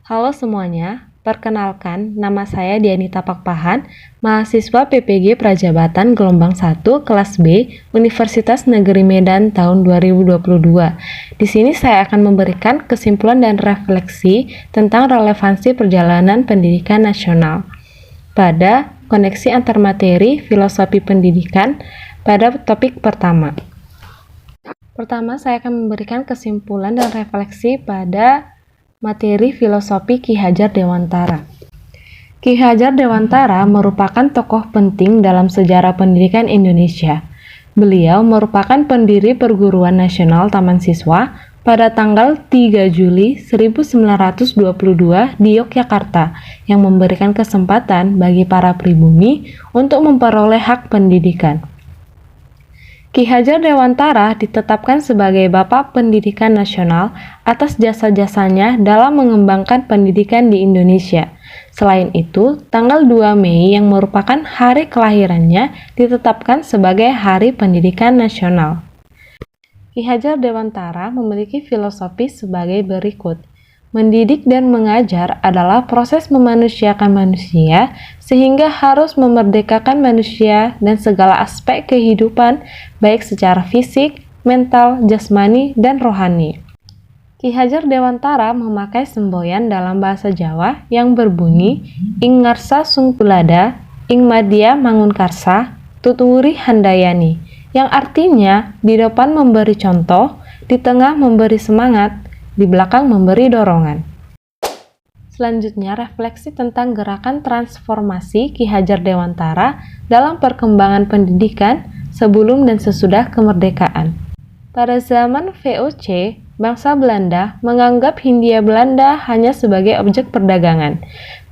Halo semuanya, perkenalkan nama saya Dianita Pakpahan, mahasiswa PPG Prajabatan Gelombang 1 kelas B Universitas Negeri Medan tahun 2022. Di sini saya akan memberikan kesimpulan dan refleksi tentang relevansi perjalanan pendidikan nasional pada koneksi antar materi filosofi pendidikan pada topik pertama. Pertama, saya akan memberikan kesimpulan dan refleksi pada materi filosofi Ki Hajar Dewantara. Ki Hajar Dewantara merupakan tokoh penting dalam sejarah pendidikan Indonesia. Beliau merupakan pendiri Perguruan Nasional Taman Siswa pada tanggal 3 Juli 1922 di Yogyakarta yang memberikan kesempatan bagi para pribumi untuk memperoleh hak pendidikan. Ki Hajar Dewantara ditetapkan sebagai Bapak Pendidikan Nasional atas jasa-jasanya dalam mengembangkan pendidikan di Indonesia. Selain itu, tanggal 2 Mei yang merupakan hari kelahirannya ditetapkan sebagai Hari Pendidikan Nasional. Ki Hajar Dewantara memiliki filosofi sebagai berikut. Mendidik dan mengajar adalah proses memanusiakan manusia sehingga harus memerdekakan manusia dan segala aspek kehidupan baik secara fisik, mental, jasmani, dan rohani. Ki Hajar Dewantara memakai semboyan dalam bahasa Jawa yang berbunyi Ing ngarsa sung tulada, ing madya mangunkarsa, tuturi handayani, yang artinya di depan memberi contoh, di tengah memberi semangat, di belakang memberi dorongan. Selanjutnya, refleksi tentang gerakan transformasi Ki Hajar Dewantara dalam perkembangan pendidikan sebelum dan sesudah kemerdekaan. Pada zaman VOC, bangsa Belanda menganggap Hindia Belanda hanya sebagai objek perdagangan.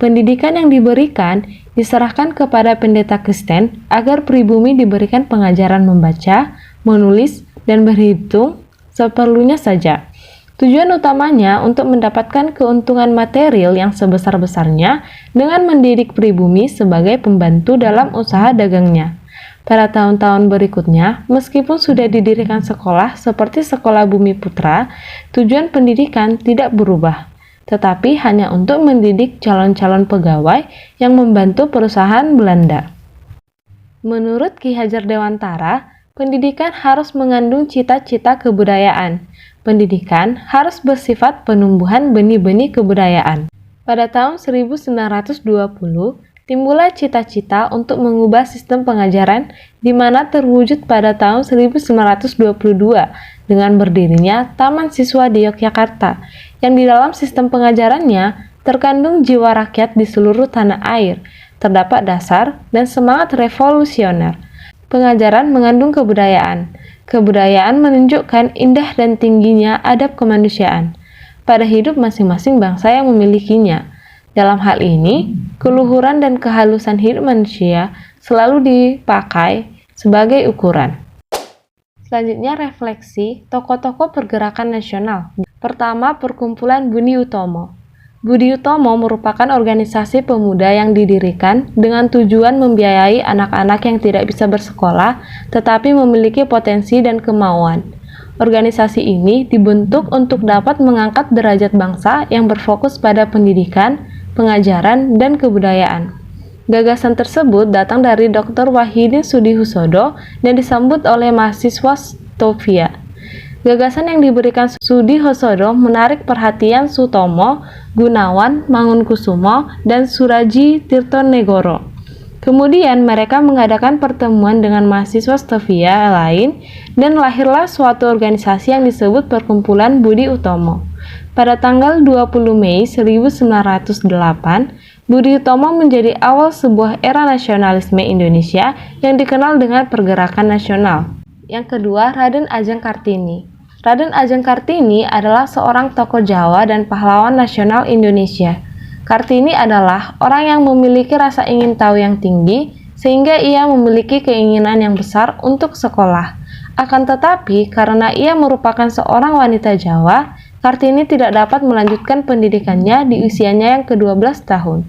Pendidikan yang diberikan diserahkan kepada pendeta Kristen agar pribumi diberikan pengajaran membaca, menulis, dan berhitung seperlunya saja. Tujuan utamanya untuk mendapatkan keuntungan material yang sebesar-besarnya dengan mendidik pribumi sebagai pembantu dalam usaha dagangnya. Pada tahun-tahun berikutnya, meskipun sudah didirikan sekolah seperti Sekolah Bumi Putra, tujuan pendidikan tidak berubah, tetapi hanya untuk mendidik calon-calon pegawai yang membantu perusahaan Belanda. Menurut Ki Hajar Dewantara, pendidikan harus mengandung cita-cita kebudayaan. Pendidikan harus bersifat penumbuhan benih-benih kebudayaan. Pada tahun 1920, timbullah cita-cita untuk mengubah sistem pengajaran di mana terwujud pada tahun 1922 dengan berdirinya Taman Siswa di Yogyakarta, yang di dalam sistem pengajarannya terkandung jiwa rakyat di seluruh tanah air, terdapat dasar dan semangat revolusioner. Pengajaran mengandung kebudayaan. Kebudayaan menunjukkan indah dan tingginya adab kemanusiaan pada hidup masing-masing bangsa yang memilikinya. Dalam hal ini, keluhuran dan kehalusan hidup manusia selalu dipakai sebagai ukuran. Selanjutnya, refleksi tokoh-tokoh pergerakan nasional. Pertama, Perkumpulan Budi Utomo. Budi Utomo merupakan organisasi pemuda yang didirikan dengan tujuan membiayai anak-anak yang tidak bisa bersekolah tetapi memiliki potensi dan kemauan. Organisasi ini dibentuk untuk dapat mengangkat derajat bangsa yang berfokus pada pendidikan, pengajaran, dan kebudayaan. Gagasan tersebut datang dari Dr. Wahidin Sudihusodo dan disambut oleh mahasiswa Stovia. Gagasan yang diberikan Sudihusodo menarik perhatian Sutomo, Gunawan, Mangunkusumo, dan Suraji Tirtonegoro. Kemudian mereka mengadakan pertemuan dengan mahasiswa Stovia lain dan lahirlah suatu organisasi yang disebut Perkumpulan Budi Utomo. Pada tanggal 20 Mei 1908, Budi Utomo menjadi awal sebuah era nasionalisme Indonesia yang dikenal dengan pergerakan nasional. Yang kedua, Raden Ajeng Kartini. Raden Ajeng Kartini adalah seorang tokoh Jawa dan pahlawan nasional Indonesia. Kartini adalah orang yang memiliki rasa ingin tahu yang tinggi, sehingga ia memiliki keinginan yang besar untuk sekolah. Akan tetapi, karena ia merupakan seorang wanita Jawa, Kartini tidak dapat melanjutkan pendidikannya di usianya yang ke-12 tahun.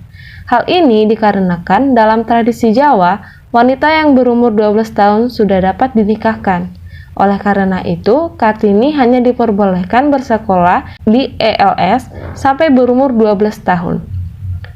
Hal ini dikarenakan dalam tradisi Jawa, wanita yang berumur 12 tahun sudah dapat dinikahkan. Oleh karena itu, Kartini hanya diperbolehkan bersekolah di ELS sampai berumur 12 tahun.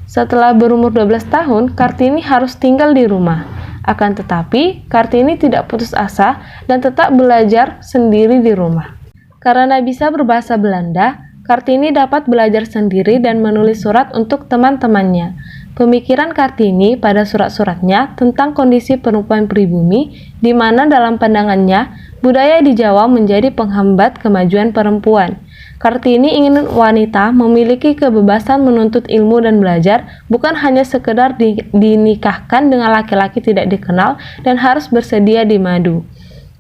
Setelah berumur 12 tahun, Kartini harus tinggal di rumah. Akan tetapi, Kartini tidak putus asa dan tetap belajar sendiri di rumah. Karena bisa berbahasa Belanda, Kartini dapat belajar sendiri dan menulis surat untuk teman-temannya. Pemikiran Kartini pada surat-suratnya tentang kondisi perempuan pribumi, di mana dalam pandangannya, budaya di Jawa menjadi penghambat kemajuan perempuan. Kartini ingin wanita memiliki kebebasan menuntut ilmu dan belajar, bukan hanya sekedar dinikahkan dengan laki-laki tidak dikenal dan harus bersedia dimadu.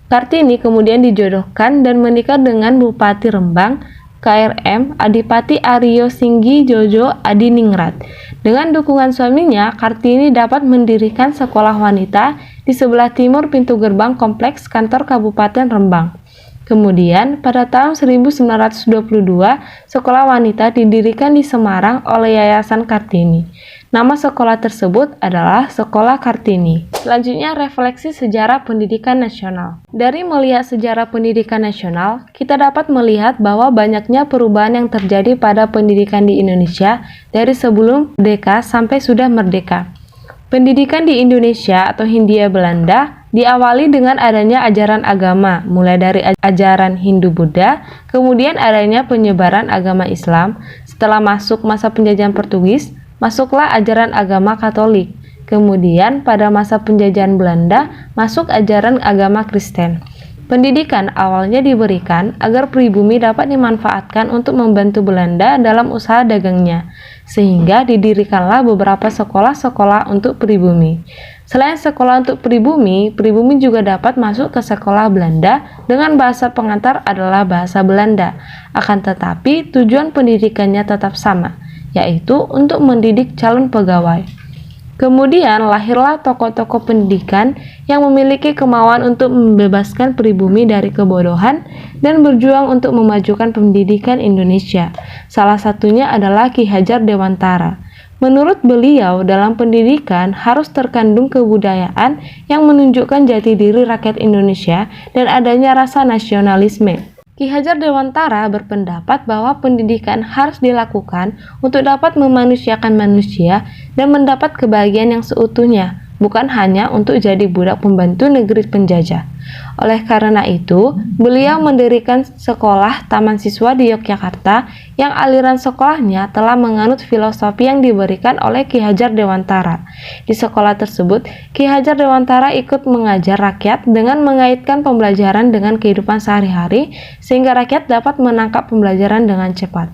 Kartini kemudian dijodohkan dan menikah dengan Bupati Rembang, KRM Adipati Aryo Singgi Jojo Adiningrat. Dengan dukungan suaminya, Kartini dapat mendirikan sekolah wanita di sebelah timur pintu gerbang kompleks kantor Kabupaten Rembang. Kemudian, pada tahun 1922, sekolah wanita didirikan di Semarang oleh Yayasan Kartini. Nama sekolah tersebut adalah Sekolah Kartini. Selanjutnya, refleksi sejarah pendidikan nasional. Dari melihat sejarah pendidikan nasional, kita dapat melihat bahwa banyaknya perubahan yang terjadi pada pendidikan di Indonesia dari sebelum merdeka sampai sudah merdeka. Pendidikan di Indonesia atau Hindia Belanda diawali dengan adanya ajaran agama, mulai dari ajaran Hindu-Buddha, kemudian adanya penyebaran agama Islam. Setelah masuk masa penjajahan Portugis, masuklah ajaran agama Katolik. Kemudian pada masa penjajahan Belanda, masuk ajaran agama Kristen. Pendidikan awalnya diberikan agar pribumi dapat dimanfaatkan untuk membantu Belanda dalam usaha dagangnya, sehingga didirikanlah beberapa sekolah-sekolah untuk pribumi. Selain sekolah untuk pribumi, pribumi juga dapat masuk ke sekolah Belanda dengan bahasa pengantar adalah bahasa Belanda. Akan tetapi, tujuan pendidikannya tetap sama, yaitu untuk mendidik calon pegawai. Kemudian lahirlah tokoh-tokoh pendidikan yang memiliki kemauan untuk membebaskan pribumi dari kebodohan dan berjuang untuk memajukan pendidikan Indonesia. Salah satunya adalah Ki Hajar Dewantara. Menurut beliau, dalam pendidikan harus terkandung kebudayaan yang menunjukkan jati diri rakyat Indonesia dan adanya rasa nasionalisme. Ki Hajar Dewantara berpendapat bahwa pendidikan harus dilakukan untuk dapat memanusiakan manusia dan mendapat kebahagiaan yang seutuhnya, bukan hanya untuk jadi budak pembantu negeri penjajah. Oleh karena itu, beliau mendirikan sekolah taman siswa di Yogyakarta yang aliran sekolahnya telah menganut filosofi yang diberikan oleh Ki Hajar Dewantara. Di sekolah tersebut, Ki Hajar Dewantara ikut mengajar rakyat dengan mengaitkan pembelajaran dengan kehidupan sehari-hari sehingga rakyat dapat menangkap pembelajaran dengan cepat.